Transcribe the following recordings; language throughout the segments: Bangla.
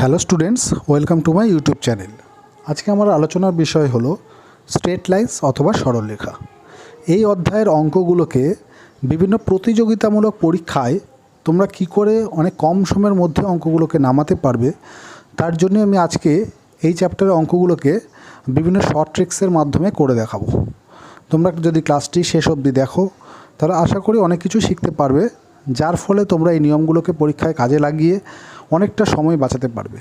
Hello students, welcome to my YouTube channel. আজকে আমার আলোচনার বিষয় হলো স্ট্রেট লাইনস অথবা সরলরেখা। এই অধ্যায়ের অঙ্কগুলোকে বিভিন্ন প্রতিযোগিতামূলক পরীক্ষায় তোমরা কি করে অনেক কম সময়ের মধ্যে অঙ্কগুলোকে নামাতে পারবে, তার জন্য আমি আজকে এই চ্যাপ্টারের অঙ্কগুলোকে বিভিন্ন শর্ট ট্রিক্সের মাধ্যমে করে দেখাবো। তোমরা যদি ক্লাসটি শেষ অবধি দেখো তাহলে আশা করি অনেক কিছু শিখতে পারবে, যার ফলে তোমরা এই নিয়মগুলোকে পরীক্ষায় কাজে লাগিয়ে অনেকটা সময় বাঁচাতে পারবে।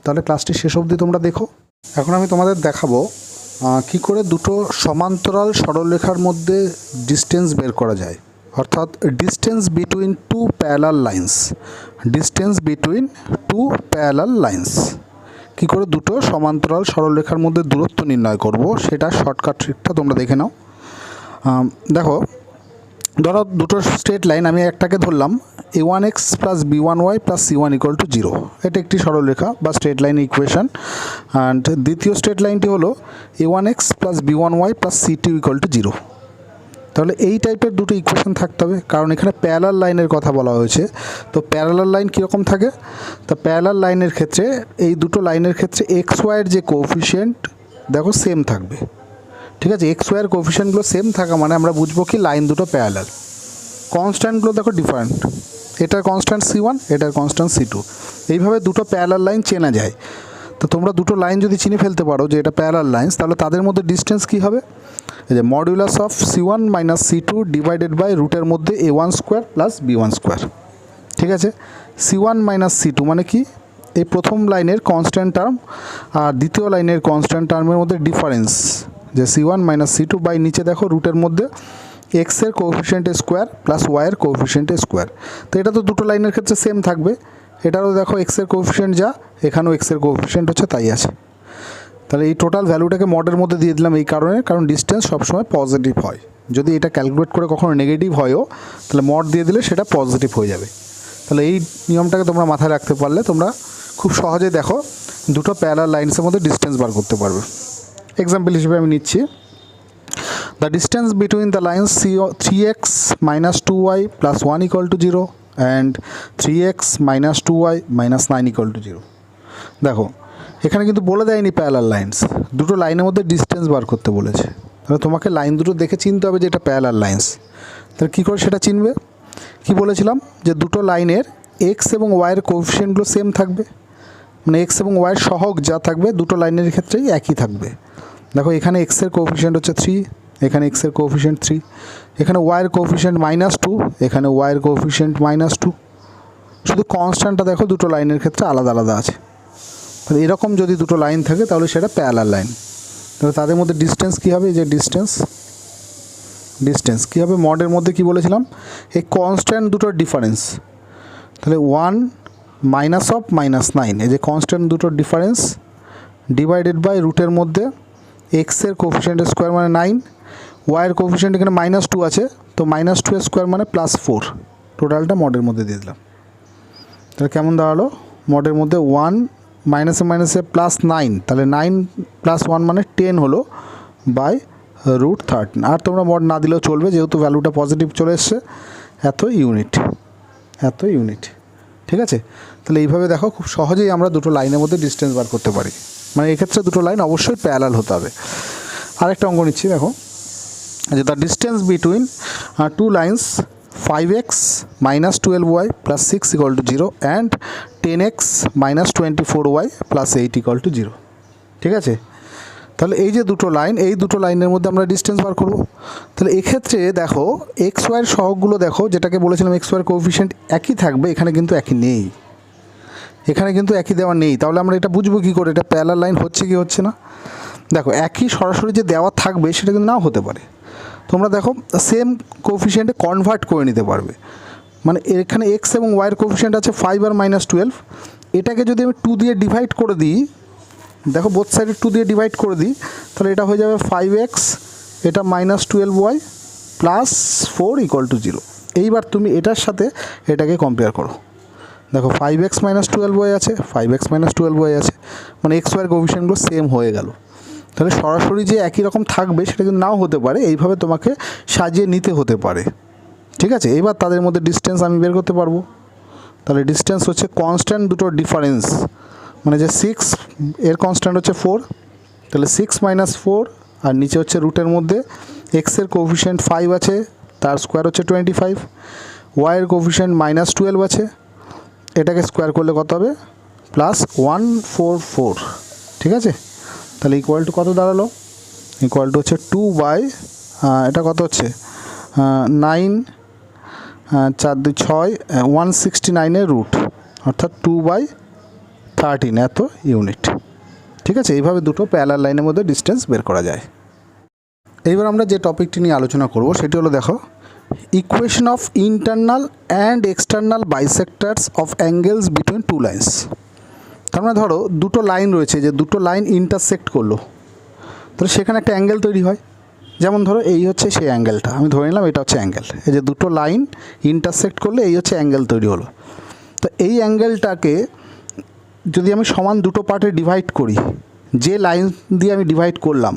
তাহলে ক্লাসটি শেষ অবধি তোমরা দেখো। এখন আমি তোমাদের দেখাবো কি করে দুটো সমান্তরাল সরলরেখার মধ্যে ডিস্টেন্স বের করা যায়, অর্থাৎ distance between two parallel lines. Distance between two parallel lines কী করে দুটো সমান্তরাল সরলরেখার মধ্যে দূরত্ব নির্ণয় করব, সেটা শর্টকাট ট্রিকটা তোমরা দেখে নাও। দেখো, ধরো দুটো স্ট্রেট লাইন, আমি একটাকে ধরলাম a1x plus b1y plus c1 equal to 0। এটা একটি সরলরেখা বা স্ট্রেট লাইন ইকুয়েশন। অ্যান্ড দ্বিতীয় স্ট্রেট লাইনটি হলো a1x plus b1y plus c2 equal to 0। তাহলে এই টাইপের দুটো ইকুয়েশন থাকতে হবে, কারণ এখানে প্যারালাল লাইনের কথা বলা হয়েছে। তো প্যারালাল লাইন কীরকম থাকে? তো প্যারালাল লাইনের ক্ষেত্রে এই দুটো লাইনের ক্ষেত্রে এক্স ওয়াইয়ের যে কোএফিশিয়েন্ট দেখো সেম থাকবে। ঠিক আছে, এক্স ওয়াইয়ের কোএফিশিয়েন্টগুলো সেম থাকা মানে আমরা বুঝবো কি লাইন দুটো প্যারালাল। কনস্ট্যান্টগুলো দেখো ডিফারেন্ট, এটার কনস্ট্যান্ট c1, এটার কনস্ট্যান্ট c2। এইভাবে দুটো প্যারালাল লাইন চেনা যায়। তো তোমরা দুটো লাইন যদি চিনে ফেলতে পারো যে এটা প্যারালাল লাইন্স, তাহলে তাদের মধ্যে ডিস্টেন্স কী হবে? এই যে modulus of c1 minus c2 divided by রুটের মধ্যে a1 square plus b1 square. ঠিক আছে, c1 মাইনাস c2 মানে কি? এই প্রথম লাইনের কনস্ট্যান্ট টার্ম আর দ্বিতীয় লাইনের কনস্ট্যান্ট টার্মের মধ্যে ডিফারেন্স, যে c1 মাইনাস c2 বাই নিচে দেখো রুটের মধ্যে এক্সের কোএফিশিয়েন্টের স্কোয়ার প্লাস ওয়াইয়ের কোএফিশিয়েন্টের স্কোয়ার। তো এটা তো দুটো লাইনের ক্ষেত্রে সেম থাকবে। এটারও দেখো এক্সের কোএফিশিয়েন্ট যা, এখানেও এক্সের কোএফিশিয়েন্ট হচ্ছে তাই আছে। তাহলে এই টোটাল ভ্যালুটাকে মডের মধ্যে দিয়ে দিলাম এই কারণে, কারণ ডিস্টেন্স সবসময় পজিটিভ হয়। যদি এটা ক্যালকুলেট করে কখনো নেগেটিভ হয়ও, তাহলে মড দিয়ে দিলে সেটা পজিটিভ হয়ে যাবে। তাহলে এই নিয়মটাকে তোমরা মাথায় রাখতে পারলে তোমরা খুব সহজে দেখো দুটো প্যারালাল লাইন্সের মধ্যে ডিস্টেন্স বার করতে পারবে। এক্সাম্পল হিসেবে আমি নিচ্ছি, the distance between the lines 3x minus 2y plus 1 equal to 0 and 3x minus 2y minus 9 equal to 0। দেখো এখানে কিন্তু বলে দেয়নি প্যারালাল লাইন্স, দুটো লাইনের মধ্যে ডিস্টেন্স বার করতে বলেছে। তাহলে তোমাকে লাইন দুটো দেখে চিনতে হবে যে এটা প্যারালাল লাইন্স। তাহলে কী করে সেটা চিনবে? কি বলেছিলাম যে দুটো লাইনের এক্স এবং ওয়াইয়ের কোএফিশিয়েন্টগুলো সেম থাকবে, মানে এক্স এবং ওয়াইয়ের সহগ যা থাকবে দুটো লাইনের ক্ষেত্রেই একই থাকবে। দেখো এখানে এক্সের কোএফিশিয়েন্ট হচ্ছে 3, এখানে এক্সের কোএফিশিয়েন্ট 3, এখানে ওয়াইয়ের কোএফিশিয়েন্ট -2, এখানে ওয়াইয়ের কোএফিশিয়েন্ট -2। শুধু কনস্ট্যান্টটা দেখো দুটো লাইনের ক্ষেত্রে আলাদা আলাদা আছে। তাহলে এরকম যদি দুটো লাইন থাকে তাহলে সেটা প্যারালাল লাইন। তাহলে তাদের মধ্যে ডিস্টেন্স কী হবে? যে ডিস্টেন্স কী হবে? মডের মধ্যে কি বলেছিলাম? এই কনস্ট্যান্ট দুটোর ডিফারেন্স। তাহলে 1 মাইনাস অফ -9, এই যে কনস্ট্যান্ট দুটোর ডিফারেন্স ডিভাইডেড বাই রুটের মধ্যে এক্সের কোএফিশিয়েন্টের স্কোয়ার মানে 9, ওয়াইয়ের কোএফিশিয়েন্ট এখানে -2 আছে, তো -2 এর স্কোয়ার মানে +4। টোটালটা মডের মধ্যে দিয়ে দিলাম। তাহলে কেমন দাঁড়ালো? মডের মধ্যে 1 মাইনাসে মাইনাসে +9, তাহলে 9 + 1 মানে 10 হলো বাই √13। আর তোমরা মড না দিলেও চলবে, যেহেতু ভ্যালুটা পজিটিভ চলে এসছে। এত ইউনিট। ঠিক আছে, তাহলে এইভাবে দেখো খুব সহজেই আমরা দুটো লাইনের মধ্যে ডিস্টেন্স বার করতে পারি। মানে এক্ষেত্রে দুটো লাইন অবশ্যই প্যারালাল হতে হবে। আরেকটা অঙ্ক নিচ্ছি, দেখো যে the distance between two lines 5x minus 12y plus 6 equal to 0 and 10x minus 24y plus 8 equal to 0। ঠিক আছে, তাহলে এই যে দুটো লাইন, এই দুটো লাইনের মধ্যে আমরা ডিস্টেন্স বার করব। তাহলে এক্ষেত্রে দেখো এক্স ওয়াইয়ের সহগগুলো দেখো, যেটাকে বলেছিলাম এক্স ওয়াইয়ের কোএফিশিয়েন্ট একই থাকবে, এখানে কিন্তু একই নেই, এখানে কিন্তু একই দেওয়া নেই। তাহলে আমরা এটা বুঝবো কী করে এটা প্যারালাল লাইন হচ্ছে কি হচ্ছে না? দেখো একই সরাসরি যে দেওয়া থাকবে সেটা কিন্তু নাও হতে পারে। তোমরা দেখো সেম কোএফিশিয়েন্টে কনভার্ট করে নিতে পারবে। মানে এখানে এক্স এবং ওয়াইয়ের কোএফিশিয়েন্ট আছে 5 আর -12, এটাকে যদি আমি 2 দিয়ে ডিভাইড করে দিই, দেখো বোথ সাইডে 2 দিয়ে ডিভাইড করে দিই, তাহলে এটা হয়ে যাবে 5x, এটা -12y প্লাস 4 ইকুয়াল টু 0। এইবার তুমি এটার সাথে এটাকে কম্পেয়ার করো। দেখো 5x -12y আছে, 5x -12y আছে, মানে এক্স ওয়াইয়ের কোএফিশিয়েন্টগুলো সেম হয়ে গেল। তাহলে সরাসরি যে একই রকম থাকবে সেটা কিন্তু নাও হতে পারে, এইভাবে তোমাকে সাজিয়ে নিতে হতে পারে। ঠিক আছে, এবার তাদের মধ্যে ডিস্টেন্স আমি বের করতে পারবো। তাহলে ডিস্টেন্স হচ্ছে কনস্ট্যান্ট দুটোর ডিফারেন্স মানে যে 6 এর কনস্ট্যান্ট হচ্ছে 4, তাহলে 6 - 4 আর নিচে হচ্ছে রুটের মধ্যে এক্সের কোএফিসিয়েন্ট 5 আছে, তার স্কোয়ার হচ্ছে 25, ওয়াইয়ের কোএফিসিয়েন্ট -12 আছে, এটাকে স্কোয়ার করলে কত হবে +144, ঠিক আছে। তাহলে ইকুয়াল টু কত দাঁড়ালো, ইকুয়াল টু হচ্ছে 2 বাই এটা কত হচ্ছে 9 4 2 6 169 রুট, অর্থাৎ 2/13 এত ইউনিট, ঠিক আছে। এইভাবে দুটো প্যারালাল লাইনের মধ্যে ডিস্টেন্স বের করা যায়। এইবার আমরা যে টপিকটি নিয়ে আলোচনা করব সেটি হলো, দেখো, equation of internal and external bisectors of angles between two lines. তার মানে ধরো দুটো লাইন রয়েছে, যে দুটো লাইন ইন্টারসেক্ট করলো, তাহলে সেখানে একটা অ্যাঙ্গেল তৈরি হয়। যেমন ধরো এই হচ্ছে সেই অ্যাঙ্গেলটা, আমি ধরে নিলাম এটা হচ্ছে অ্যাঙ্গেল। এই যে দুটো লাইন ইন্টারসেক্ট করলে এই হচ্ছে অ্যাঙ্গেল তৈরি হলো। তো এই অ্যাঙ্গেলটাকে যদি আমি সমান দুটো পার্টে ডিভাইড করি, যে লাইন দিয়ে আমি ডিভাইড করলাম,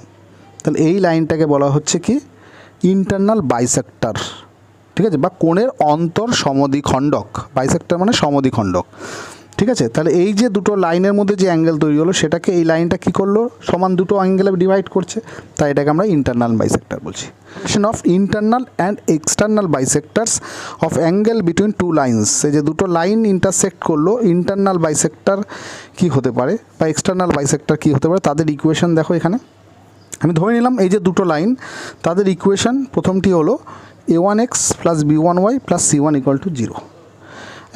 তাহলে এই লাইনটাকে বলা হচ্ছে কি ইন্টারনাল বাইসেক্টর, ঠিক আছে, বা কোণের অন্তর সমদ্বিখণ্ডক। বাইসেক্টর মানে সমদ্বিখণ্ডক, ঠিক আছে। তাহলে এই যে দুটো লাইনের মধ্যে যে অ্যাঙ্গেল তৈরি হলো, সেটাকে এই লাইনটা কী করলো, সমান দুটো অ্যাঙ্গেলে ডিভাইড করছে, তাই এটাকে আমরা ইন্টারনাল বাইসেক্টর বলছি। Equation of internal and external bisectors of angle between two lines. এই যে দুটো লাইন ইন্টারসেক্ট করলো, ইন্টারনাল বাইসেক্টর কী হতে পারে বা এক্সটার্নাল বাইসেক্টর কী হতে পারে, তাদের ইকুয়েশন দেখো এখানে। আমি ধরে নিলাম এই যে দুটো লাইন, তাদের ইকুয়েশন প্রথমটি হলো a1x + b1y + c1 = 0,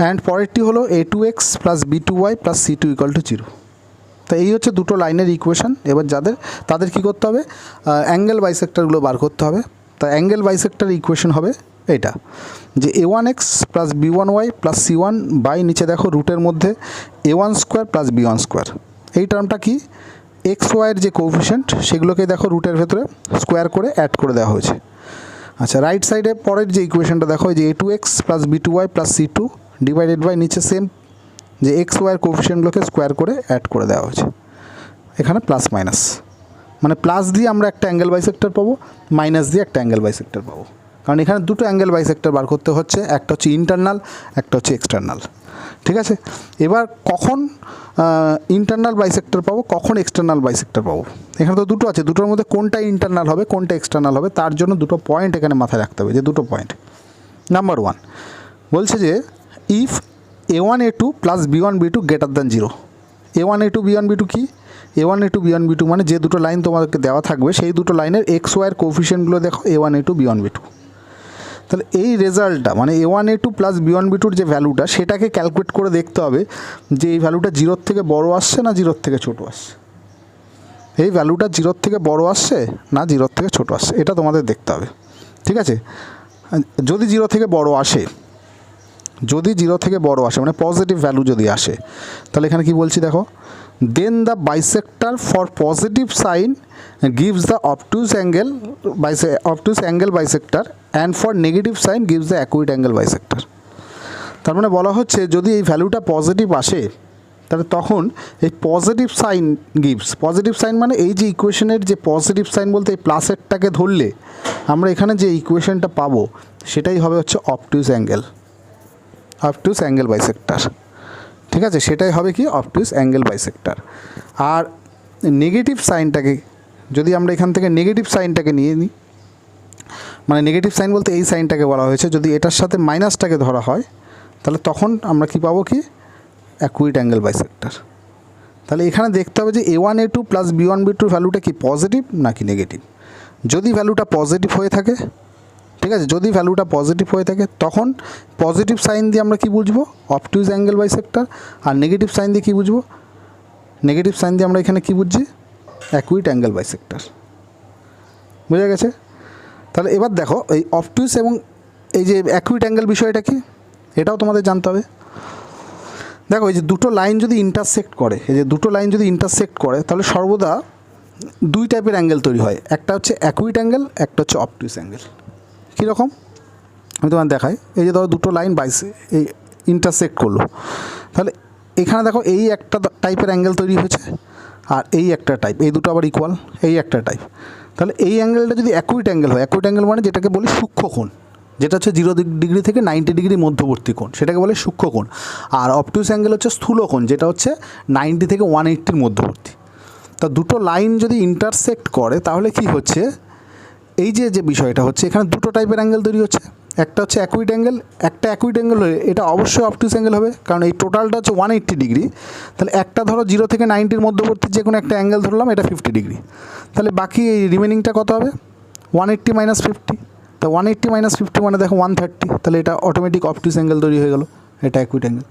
অ্যান্ড পরেরটি হলো a2x + b2y + c2 = 0। তো এই হচ্ছে দুটো লাইনের ইকুয়েশন। এবার তাদের কী করতে হবে, অ্যাঙ্গেল বাইসেক্টরগুলো বার করতে হবে। তা অ্যাঙ্গেল বাইসেক্টর ইকুয়েশন হবে এইটা, যে a1x + b1y + c1 বাই নিচে দেখো রুটের মধ্যে a1² + b1²। এই টার্মটা কি, এক্স ওয়াইয়ের যে কোএফিসিয়েন্ট সেগুলোকে দেখো রুটের ভেতরে স্কোয়ার করে অ্যাড করে দেওয়া হয়েছে। আচ্ছা, রাইট সাইডে পরের যে ইকুয়েশনটা দেখো, যে a2x + b2y + c2 divided by নিচে সেম যে এক্স ওয়াইয়ের কোএফিসিয়েন্টগুলোকে স্কোয়ার করে অ্যাড করে দেওয়া হয়েছে। এখানে প্লাস মাইনাস, মানে প্লাস দিয়ে আমরা একটা অ্যাঙ্গেল বাইসেক্টর পাবো, মাইনাস দিয়ে একটা অ্যাঙ্গেল বাইসেক্টর পাবো, কারণ এখানে দুটো অ্যাঙ্গেল বাইসেক্টর বার করতে হচ্ছে, একটা হচ্ছে ইন্টারনাল, একটা হচ্ছে এক্সটার্নাল, ঠিক আছে। এবার কখন ইন্টারনাল বাইসেক্টর পাবো, কখন এক্সটার্নাল বাইসেক্টর পাবো, এখানে তো দুটো আছে, দুটোর মধ্যে কোনটা ইন্টারনাল হবে কোনটা এক্সটার্নাল হবে, তার জন্য দুটো পয়েন্ট এখানে মাথায় রাখতে হবে। যে দুটো পয়েন্ট, নাম্বার 1 বলছে যে if a1a2 + b1b2 > 0। a1a2 b1b2 কি, a1a2 b1b2 মানে যে দুটো লাইন তোমাদেরকে দেওয়া থাকবে সেই দুটো লাইনের এক্স ওয়াইয়ের কোএফিসিয়েন্টগুলো দেখো a1a2 b1b2। তাহলে এই রেজাল্টটা মানে a1a2 + b1b2 যে ভ্যালুটা, সেটাকে ক্যালকুলেট করে দেখতে হবে যে এই ভ্যালুটা 0 থেকে বড় আসছে না 0 থেকে ছোট আসছে। এই ভ্যালুটা 0 থেকে বড় আসছে না 0 থেকে ছোট আসছে, এটা তোমাদের দেখতে হবে, ঠিক আছে। যদি 0 থেকে বড় আসে, যদি 0 থেকে বড় আসে মানে পজিটিভ ভ্যালু যদি আসে, তাহলে এখানে কি বলছি দেখো, then the bisector for positive sign gives the obtuse angle bisector and for negative sign gives the acute angle bisector। তার মানে বলা হচ্ছে যদি এই ভ্যালুটা পজিটিভ আসে, তাহলে তখন এই positive sign gives, positive sign মানে এই যে ইকুয়েশনের যে পজিটিভ সাইন বলতে এই প্লাসেরটাকে ধরলে আমরা এখানে যে ইকুয়েশনটা পাবো সেটাই হবে হচ্ছে অবটুজ অ্যাঙ্গেল বাইসেক্টর, ঠিক আছে। সেটাই হবে কি অবটুজ অ্যাঙ্গেল বাইসেক্টর। আর নেগেটিভ সাইনটাকে যদি আমরা এখান থেকে নেগেটিভ সাইনটাকে নিয়ে নিই, মানে নেগেটিভ সাইন বলতে এই সাইনটাকে বলা হয়েছে, যদি এটার সাথে মাইনাসটাকে ধরা হয় তাহলে তখন আমরা কি পাবো, কি অ্যাকুইট অ্যাঙ্গেল বাইসেক্টর। তাহলে এখানে দেখতে হবে যে a1a2 + b1b2 ভ্যালুটা কি পজিটিভ নাকি নেগেটিভ। যদি ভ্যালুটা পজিটিভ হয়ে থাকে, ঠিক আছে, যদি ভ্যালুটা পজিটিভ হয়ে থাকে তখন পজিটিভ সাইন দিয়ে আমরা কি বুঝবো, অবটুজ অ্যাঙ্গেল বাইসেক্টর। আর নেগেটিভ সাইন দিয়ে কি বুঝবো, নেগেটিভ সাইন দিয়ে আমরা এখানে কি বুঝছি, অ্যাকুইট অ্যাঙ্গেল বাইসেক্টর। বোঝা গেছে। তাহলে এবার দেখো এই অবটুজ এবং এই যে অ্যাকুইট অ্যাঙ্গেল বিষয়টা কি, এটাও তোমাদের জানতে হবে। দেখো এই যে দুটো লাইন যদি ইন্টারসেক্ট করে, এই যে দুটো লাইন যদি ইন্টারসেক্ট করে তাহলে সর্বদা দুই টাইপের অ্যাঙ্গেল তৈরি হয়, একটা হচ্ছে অ্যাকুইট অ্যাঙ্গেল, একটা হচ্ছে অবটুজ অ্যাঙ্গেল। কীরকম আমি তোমার দেখাই, এই যে ধরো দুটো লাইন এই ইন্টারসেক্ট করলো, তাহলে এখানে দেখো এই একটা টাইপের অ্যাঙ্গেল তৈরি হয়েছে আর এই একটা টাইপ, এই দুটো আবার ইকুয়াল, এই একটা টাইপ। তাহলে এই অ্যাঙ্গেলটা যদি অ্যাকুইট অ্যাঙ্গেল হয়, অ্যাকুইট অ্যাঙ্গেল মানে যেটাকে বলি সূক্ষ্মকোণ, যেটা হচ্ছে 0 ডিগ্রি থেকে 90 ডিগ্রি মধ্যবর্তী কোণ, সেটাকে বলে সূক্ষ্মকোণ। আর অবটিউস অ্যাঙ্গেল হচ্ছে স্থূলকোণ, যেটা হচ্ছে 90 থেকে 180 মধ্যবর্তী। তা দুটো লাইন যদি ইন্টারসেক্ট করে তাহলে কি হচ্ছে, এই যে বিষয়টা হচ্ছে, এখানে দুটো টাইপের অ্যাঙ্গেল তৈরি হচ্ছে। একটা হচ্ছে অ্যাকুইট অ্যাঙ্গেল, একটা অ্যাকুইট অ্যাঙ্গেল হলে এটা অবশ্যই অবটিউস অ্যাঙ্গেল হবে, কারণ এই টোটালটা হচ্ছে 180 ডিগ্রি। তাহলে একটা ধরো 0 থেকে 90-র মধ্যবর্তী যে কোনো একটা অ্যাঙ্গেল ধরলাম, এটা 50 ডিগ্রি। তাহলে বাকি এই রিমেনিংটা কত হবে, 180 - 50। তা 180 - 50 মানে দেখো 130। তাহলে এটা অটোমেটিক অবটিউস অ্যাঙ্গেল তৈরি হয়ে গেল, এটা অ্যাকুইট অ্যাঙ্গেল।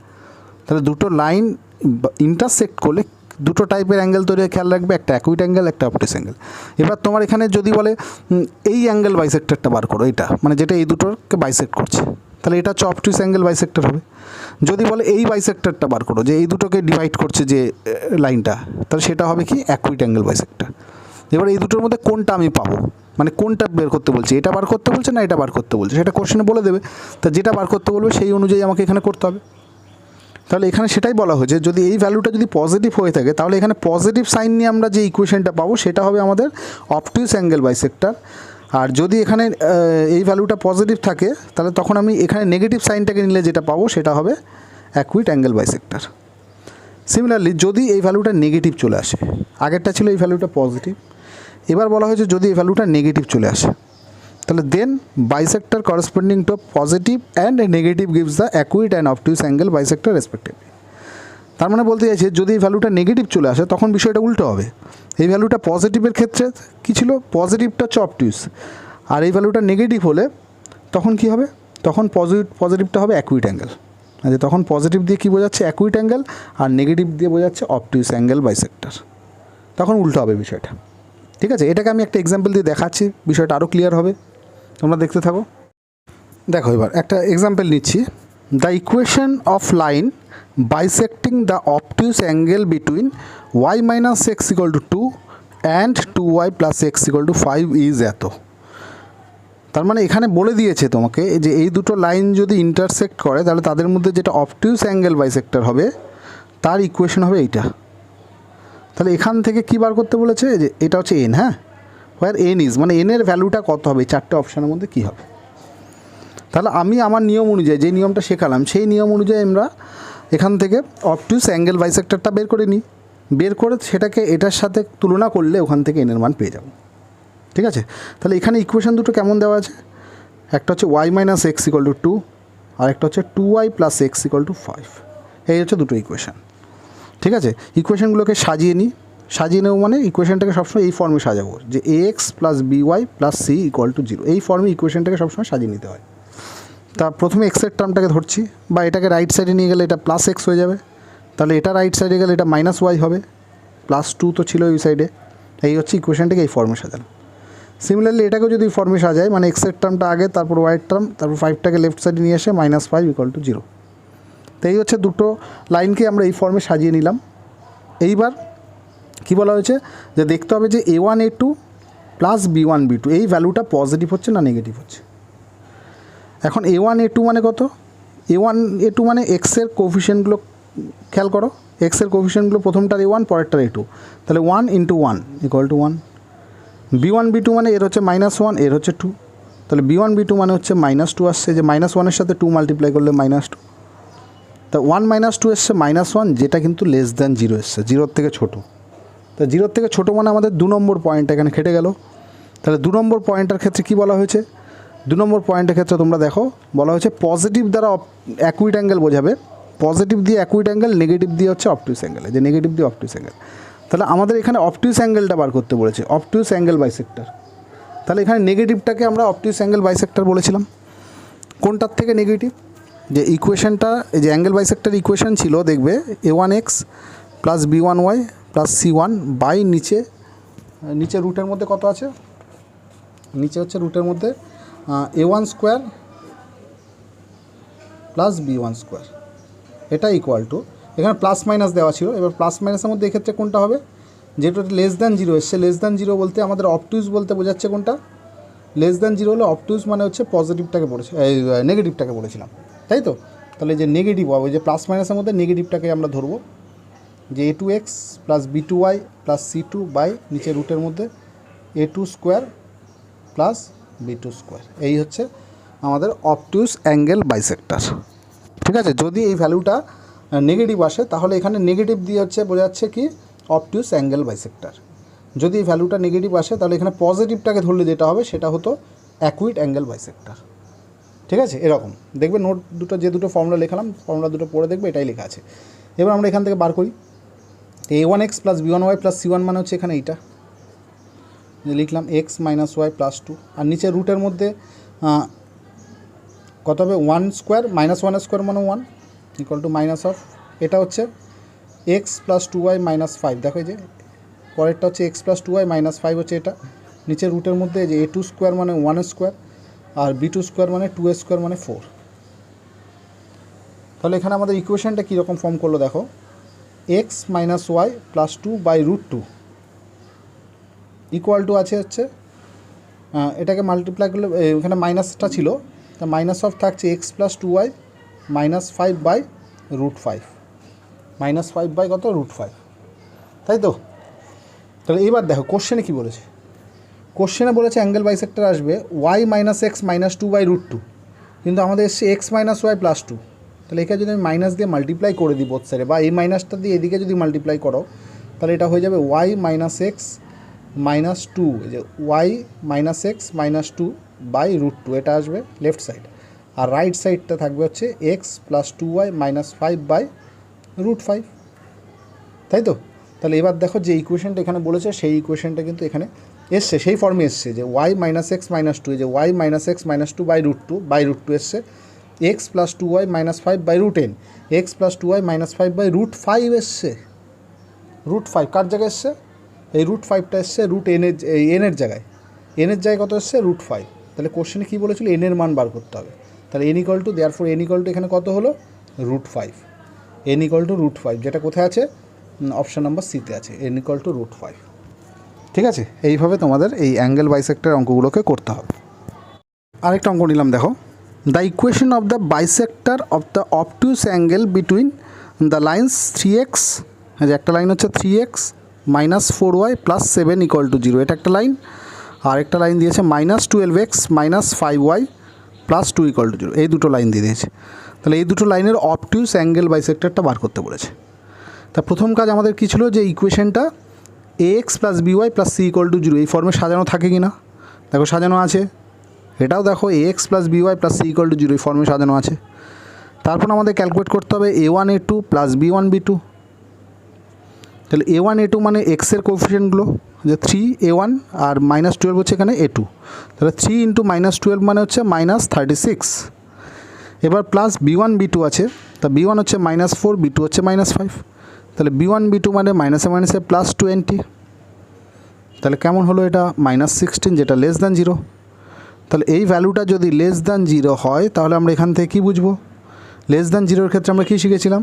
তাহলে দুটো লাইন ইন্টারসেক্ট করলে দুটো টাইপের অ্যাঙ্গেল তৈরি হয়, খেয়াল রাখবে, একটা অ্যাকুইট অ্যাঙ্গেল, একটা অবটিউস অ্যাঙ্গেল। এবার তোমার এখানে যদি বলে এই অ্যাঙ্গেল বাইসেক্টরটা বার করো, এটা মানে যেটা এই দুটোকে বাইসেক্ট করছে, তাহলে এটা হচ্ছে অবটিউস অ্যাঙ্গেল বাইসেক্টর হবে। যদি বলে এই বাইসেক্টরটা বার করো, যে এই দুটোকে ডিভাইড করছে যে লাইনটা, তাহলে সেটা হবে কি অ্যাকুইট অ্যাঙ্গেল বাইসেক্টর। এবার এই দুটোর মধ্যে কোনটা আমি পাবো, মানে কোনটা বের করতে বলছে, এটা বার করতে বলছে না এটা বার করতে বলছে, সেটা কোশ্চেনে বলে দেবে। তা যেটা বার করতে বলবে সেই অনুযায়ী আমাকে এখানে করতে হবে। তাহলে এখানে সেটাই বলা হয়েছে, যদি এই ভ্যালুটা যদি পজিটিভ হয়ে থাকে তাহলে এখানে পজিটিভ সাইন নিয়ে আমরা যে ইকুয়েশনটা পাবো সেটা হবে আমাদের অবটিউস অ্যাঙ্গেল বাইসেক্টর। আর যদি এখানে এই ভ্যালুটা পজিটিভ থাকে তাহলে তখন আমি এখানে নেগেটিভ সাইনটাকে নিলে যেটা পাবো সেটা হবে অ্যাকুইট অ্যাঙ্গেল বাইসেক্টর। সিমিলারলি যদি এই ভ্যালুটা নেগেটিভ চলে আসে, আগেরটা ছিল এই ভ্যালুটা পজিটিভ, এবার বলা হয়েছে যদি এই ভ্যালুটা নেগেটিভ চলে আসে, তাহলে then bisector corresponding to positive and negative gives the acute and obtuse angle bisector respectively. তার মানে বলতে চাইছে যদি এই ভ্যালুটা নেগেটিভ চলে আসে তখন বিষয়টা উল্টো হবে। এই ভ্যালুটা পজিটিভের ক্ষেত্রে কী ছিল, পজিটিভটা হচ্ছে অবটিউস, আর এই ভ্যালুটা নেগেটিভ হলে তখন কি হবে, তখন পজিটিভটা হবে অ্যাকুইট অ্যাঙ্গেল। আচ্ছা, তখন পজিটিভ দিয়ে কী বোঝাচ্ছে, অ্যাকুইট অ্যাঙ্গেল, আর নেগেটিভ দিয়ে বোঝাচ্ছে অবটিউস অ্যাঙ্গেল বাইসেক্টর। তখন উল্টো হবে বিষয়টা। ঠিক আছে, এটাকে আমি একটা এক্সাম্পল দিয়ে দেখাচ্ছি, বিষয়টা আরও ক্লিয়ার হবে, তোমরা দেখতে থাকো। দেখো এবার একটা এক্সাম্পল নিচ্ছি। The equation of line bisecting the obtuse angle between y - x = 2 and 2y + x = 5 is এত। তার মানে এখানে বলে দিয়েছে তোমাকে যে এই দুটো লাইন যদি ইন্টারসেক্ট করে তাহলে তাদের মধ্যে যেটা অবটিউস অ্যাঙ্গেল বাইসেক্টর হবে তার ইকুয়েশন হবে এইটা। তাহলে এখান থেকে কী বার করতে বলেছে, যে এটা হচ্ছে n, হ্যাঁ, হোয়ার n ইজ, মানে n এর ভ্যালুটা কত হবে, চারটে অপশানের মধ্যে কী হবে। তাহলে আমি আমার নিয়ম অনুযায়ী যে নিয়মটা শেখালাম সেই নিয়ম অনুযায়ী আমরা এখান থেকে অবটিউস অ্যাঙ্গেল বাইসেক্টরটা বের করে নিই, বের করে সেটাকে এটার সাথে তুলনা করলে ওখান থেকে n এর মান পেয়ে যাব। ঠিক আছে, তাহলে এখানে ইকুয়েশন দুটো কেমন দেওয়া আছে, একটা হচ্ছে y - x = 2 আর একটা হচ্ছে 2y + x = 5। এই হচ্ছে দুটো ইকুয়েশান। ঠিক আছে, ইকুয়েশানগুলোকে সাজিয়ে নিই, সাজিয়ে নেব মানে ইকুয়েশানটাকে সবসময় এই ফর্মে সাজাবো, যে ax + by + c = 0, এই ফর্মে ইকুয়েশানটাকে সবসময় সাজিয়ে নিতে হয়। তা প্রথমে এক্সের টার্মটাকে ধরছি, বা এটাকে রাইট সাইডে নিয়ে গেলে এটা +x হয়ে যাবে, তাহলে এটা রাইট সাইডে গেলে এটা -y হবে, +2 তো ছিল ওই সাইডে। এই হচ্ছে ইকুয়েশানটাকে এই ফর্মে সাজানো। সিমিলারলি এটাকেও যদি ফর্মে সাজায়, মানে এক্সের টার্মটা আগে, তারপর ওয়াইয়ের টার্ম, তারপর 5টাকে লেফট সাইডে নিয়ে এসে -5 = 0। তো এই হচ্ছে দুটো লাইনকে আমরা এই ফর্মে সাজিয়ে নিলাম। এইবার কি বলা হয়েছে, যে দেখতে হবে যে a1 a2 + b1 b2 এই ভ্যালুটা পজিটিভ হচ্ছে না নেগেটিভ হচ্ছে। এখন a1 a2 মানে কত, a1 a2 মানে এক্সের কোফিশিয়েন্টগুলো খেয়াল করো, এক্সের কোফিশিয়েন্টগুলো প্রথমটার a1 পরেরটার a2, তাহলে 1 × 1 = 1। b1 b2 মানে এর হচ্ছে -1 এর হচ্ছে 2, তাহলে b1 b2 মানে হচ্ছে -2 আসছে, যে -1 এর সাথে 2 মাল্টিপ্লাই করলে -2, তা 1 - 2 এসছে -1, যেটা কিন্তু <0 এসছে, 0-র থেকে ছোটো। তা 0-র থেকে ছোটো মানে আমাদের 2 নম্বর পয়েন্ট এখানে কেটে গেল। তাহলে 2 নম্বর পয়েন্টের ক্ষেত্রে কী বলা হয়েছে, 2 নম্বর পয়েন্টের ক্ষেত্রে তোমরা দেখো বলা হয়েছে পজিটিভ দ্বারা অ্যাকুইট অ্যাঙ্গেল বোঝাবে, পজিটিভ দিয়ে অ্যাকুইট অ্যাঙ্গেল, নেগেটিভ দিয়ে হচ্ছে অবটিউস অ্যাঙ্গেল, যে নেগেটিভ দিয়ে অবটিউস অ্যাঙ্গেল। তাহলে আমাদের এখানে অবটিউস অ্যাঙ্গেলটা বার করতে বলেছে, অবটিউস অ্যাঙ্গেল বাইসেক্টর। তাহলে এখানে নেগেটিভটাকে আমরা অবটিউস অ্যাঙ্গেল বাইসেক্টর বলেছিলাম। কোনটার থেকে নেগেটিভ, যে ইকুয়েশনটা, এই যে অ্যাঙ্গেল বাইসেক্টর ইকুয়েশন ছিল, দেখবে a1x + b1y + c1 বাই নিচে রুটের মধ্যে কত আছে, নিচে হচ্ছে রুটের মধ্যে a1² + b1², এটা ইকুয়াল টু, এখানে প্লাস মাইনাস দেওয়া ছিল, এবার প্লাস মাইনাসের মধ্যে এক্ষেত্রে কোনটা হবে, যেটা <0 এসছে, <0 বলতে আমাদের অবটিউস বলতে বোঝাচ্ছে কোনটা, <0 হলে অবটিউস মানে হচ্ছে পজিটিভটাকে বলেছি, নেগেটিভটাকে বলেছিলাম, তাই তো। তাহলে যে নেগেটিভ হবে, যে প্লাস মাইনাসের মধ্যে নেগেটিভটাকে আমরা ধরবো, যে a2x + b2y + c2 বাই নিচে রুটের মধ্যে a2² + b2², এই হচ্ছে আমাদের অবটিউস অ্যাঙ্গেল বাইসেক্টর। ঠিক আছে, যদি এই ভ্যালুটা নেগেটিভ আসে তাহলে এখানে নেগেটিভ দিয়ে হচ্ছে বোঝা যাচ্ছে কি অবটিউস অ্যাঙ্গেল বাইসেক্টর। যদি এই ভ্যালুটা নেগেটিভ আসে তাহলে এখানে পজিটিভটাকে ধরলে যেটা হবে সেটা হতো অ্যাকুইট অ্যাঙ্গেল বাইসেক্টর। ঠিক আছে, এরকম দেখবে নোট দুটো যে দুটো ফর্মুলা লেখালাম ফর্মুলা দুটো পড়ে দেখবে এটাই লেখা আছে। এবার আমরা এখান থেকে বার করি a1x plus b1y plus c1 মানে হচ্ছে এখানে এইটা লিখলাম x মাইনাস ওয়াই প্লাস 2 আর নিচে রুটের মধ্যে কত হবে 1 স্কোয়ার মাইনাস 1 স্কোয়ার মানে 1 ইকুয়াল টু মাইনাস অফ এটা হচ্ছে x প্লাস 2y মাইনাস 5। দেখো যে পরেরটা হচ্ছে x প্লাস 2y মাইনাস 5 হচ্ছে এটা নিচে রুটের মধ্যে যে a2 স্কোয়ার মানে 1 স্কোয়ার আর b2 স্কোয়ার মানে 2a স্কোয়ার মানে 4। তাহলে এখানে আমাদের ইকুয়েশনটা কীরকম ফর্ম করলো দেখো x minus y plus 2 by root 2 equal to আছে হচ্ছে এটাকে মাল্টিপ্লাই করলে এখানে মাইনাসটা ছিল তা মাইনাস অফ থাকছে x plus 2y minus 5 by root 5 minus 5 by কত রুট 5, তাই তো। তাহলে এইবার দেখো কোশ্চেনে কী বলেছে, কোশ্চেনে বলেছে অ্যাঙ্গেল বাইসেক্টর আসবে y minus x minus 2 by root 2, কিন্তু আমাদের এসছে এক্স মাইনাস ওয়াই প্লাস 2। তাহলে এখানে যদি আমি মাইনাস দিয়ে মাল্টিপ্লাই করে দিই বোথ সাইডে বা এই মাইনাসটা দিয়ে এদিকে যদি মাল্টিপ্লাই করো তাহলে এটা হয়ে যাবে y মাইনাস এক্স মাইনাস 2 এই যে y minus x minus 2 by root 2 এটা আসবে লেফট সাইড আর রাইট সাইডটা থাকবে হচ্ছে x plus 2y minus 5 by root 5, তাই তো। তাহলে এবার দেখো যে ইকুয়েশনটা এখানে বলেছে সেই ইকুয়েশনটা কিন্তু এখানে এসছে সেই ফর্মে এসছে যে y মাইনাস এক্স মাইনাস 2 এই যে y minus x minus 2 by root 2 এসছে x plus 2y minus 5 by root n x plus 2y minus 5 by root 5 এসছে। রুট 5 কার জায়গায় এসছে, এই রুট 5টা এসছে রুট এনের জায়গায়, এনের জায়গায় কত এসছে রুট 5। তাহলে কোশ্চেনে কী বলেছিল এনের মান বার করতে হবে, তাহলে n equal to therefore n equal to এখানে কত হলো root 5, n equal to root 5 যেটা কোথায় আছে অপশান নাম্বার সিতে আছে এন ইকুয়াল টু রুট 5। ঠিক আছে, এইভাবে তোমাদের এই অ্যাঙ্গেল বাইসেক্টর অঙ্কগুলোকে করতে হবে। আরেকটা অঙ্ক নিলাম দেখো the equation of the bisector of the obtuse angle between the lines 3x, যে একটা লাইন হচ্ছে 3x minus 4y plus 7 equal to 0 এটা একটা লাইন, আর একটা লাইন দিয়েছে minus 12x minus 5y plus 2 equal two 0, এই দুটো লাইন দিয়ে দিয়েছে। তাহলে এই দুটো লাইনের অবটিউস অ্যাঙ্গেল বাইসেক্টরটা বার করতে বলেছে। তা প্রথম কাজ আমাদের কী ছিল যে ইকুয়েশনটা ax plus by plus c equal to 0 এই ফর্মে সাজানো থাকে কি না, দেখো সাজানো আছে। এটাও দেখো ax plus by plus c equal to 0 এই ফর্মে সাজানো আছে। তারপর আমাদের ক্যালকুলেট করতে হবে a1 a2 plus b1 b2। তাহলে a1 a2 মানে এক্সের কোএফিসিয়েন্টগুলো যে 3a1 আর মাইনাস 12 হচ্ছে এখানে a2, তাহলে 3 ইন্টু মাইনাস 12 মানে হচ্ছে মাইনাস 36। এবার প্লাস b1 b2 আছে, তা b1 হচ্ছে মাইনাস 4 b2 হচ্ছে মাইনাস 5, তাহলে b1 b2 মানে মাইনাসে মাইনাসে প্লাস 20। তাহলে কেমন হলো এটা মাইনাস 16 যেটা লেস দ্যান 0। তাহলে এই ভ্যালুটা যদি লেস দ্যান 0 হয় তাহলে আমরা এখান থেকে কী বুঝবো, লেস দ্যান 0-র ক্ষেত্রে আমরা কী শিখেছিলাম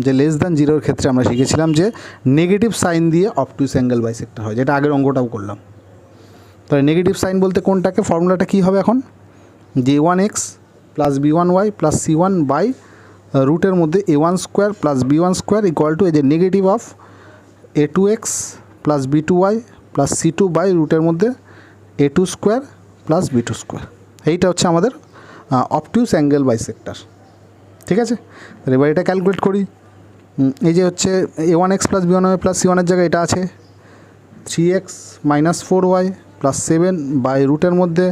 যে লেস দ্যান 0-র ক্ষেত্রে আমরা শিখেছিলাম যে নেগেটিভ সাইন দিয়ে অবটিউস অ্যাঙ্গেল বাইসেক্টর হয়, যেটা আগের অঙ্কটাও করলাম। তাহলে নেগেটিভ সাইন বলতে কোনটাকে, ফর্মুলাটা কী হবে এখন যে a1x plus b1y plus c1 by রুটের মধ্যে a1 square plus b1 square equal to এই যে negative of a2x plus b2y plus c2 by রুটের মধ্যে a2 square plus b2 square. এইটা হচ্ছে আমাদের অবটিউস অ্যাঙ্গেল বাইসেক্টর। ঠিক আছে, তাহলে এবার এটা ক্যালকুলেট করি। এই যে হচ্ছে a1x প্লাস b1y প্লাস c1-এর জায়গায় এটা আছে 3x minus 4y plus 7 by রুটের মধ্যে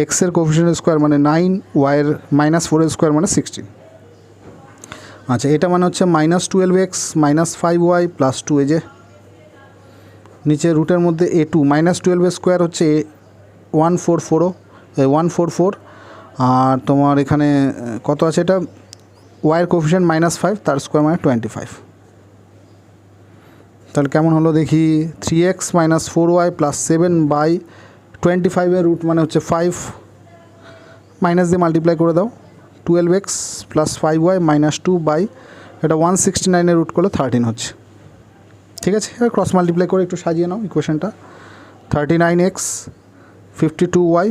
এক্সের কোএফিসিয়েন্ট স্কোয়ার মানে 9, ওয়াইয়ের মাইনাস 4 স্কোয়ার মানে 16। আচ্ছা, এটা মানে হচ্ছে minus 12x minus 5y plus 2 এই যে নিচে রুটের মধ্যে a2 মাইনাস 12 স্কোয়ার হচ্ছে 144 আর তোমার এখানে কত আছে এটা ওয়াইয়ের কোএফিসিয়েন্ট মাইনাস 5 তার স্কোয়ার মানে 25। তাহলে কেমন হলো দেখি 3x minus 4y plus 7 by 25-এর রুট মানে হচ্ছে 5, মাইনাস দিয়ে মাল্টিপ্লাই করে দাও 12x plus 5y minus 2 by এটা 169-এর রুট করলে 13 হচ্ছে। ঠিক আছে, এবার ক্রস মাল্টিপ্লাই করে একটু সাজিয়ে নাও ইকুয়েশনটা 39x 52y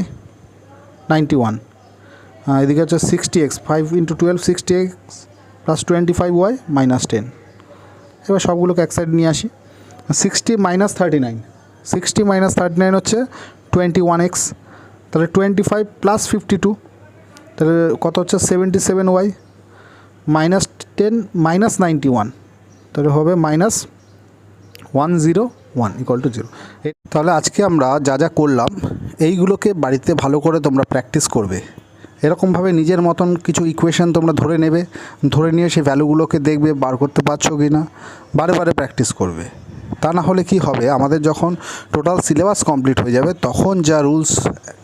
91, এদিকে হচ্ছে 60x 5 into 12 60x plus 25y minus 10। এবার সবগুলোকে এক সাইড নিয়ে আসি 60 মাইনাস 39 হচ্ছে 21x, তাহলে 25 প্লাস 52 তাহলে কত হচ্ছে 77y -10 -91, তাহলে হবে -101 = 0। তাহলে আজকে আমরা যা যা করলাম এইগুলোকে বাড়িতে ভালো করে তোমরা প্র্যাকটিস করবে। এরকমভাবে নিজের মতন কিছু ইকুয়েশন তোমরা ধরে নেবে, ধরে নিয়ে সেই ভ্যালুগুলোকে দেখবে বার করতে পারছো কি না, বারে বারে প্র্যাকটিস করবে। তা না হলে কি হবে, আমাদের যখন টোটাল সিলেবাস কমপ্লিট হয়ে যাবে তখন যা রুলস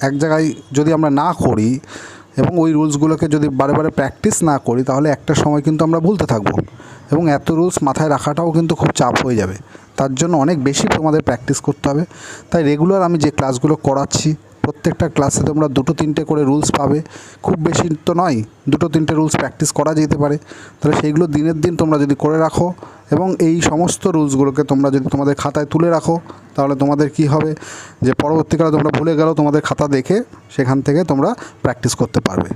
এক জায়গায় যদি আমরা না করি এবং ওই রুলসগুলোকে যদি বারে বারে প্র্যাকটিস না করি তাহলে একটা সময় কিন্তু আমরা ভুলতে থাকবো এবং এত রুলস মাথায় রাখাটাও কিন্তু খুব চাপ হয়ে যাবে। তার জন্য অনেক বেশি তোমাদের প্র্যাকটিস করতে হবে। তাই রেগুলার আমি যে ক্লাসগুলো করাচ্ছি প্রত্যেকটা ক্লাসে তোমরা 2-3টে করে রুলস পাবে, খুব বেশি তো নয়, 2-3টে রুলস প্র্যাকটিস করা যেতে পারে। তাহলে সেইগুলো দিনের দিন তোমরা যদি করে রাখো এবং এই সমস্ত রুলসগুলোকে তোমরা যদি তোমাদের খাতায় তুলে রাখো তাহলে তোমাদের কি হবে যে পরবর্তীকালে তোমরা ভুলে গেলেও তোমাদের খাতা দেখে সেখান থেকে তোমরা প্র্যাকটিস করতে পারবে।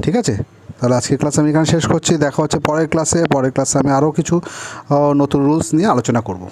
ঠিক আছে, তাহলে আজকের ক্লাস আমি এখানে শেষ করছি। দেখা হচ্ছে পরের ক্লাসে আমি আরও কিছু নতুন রুলস নিয়ে আলোচনা করব।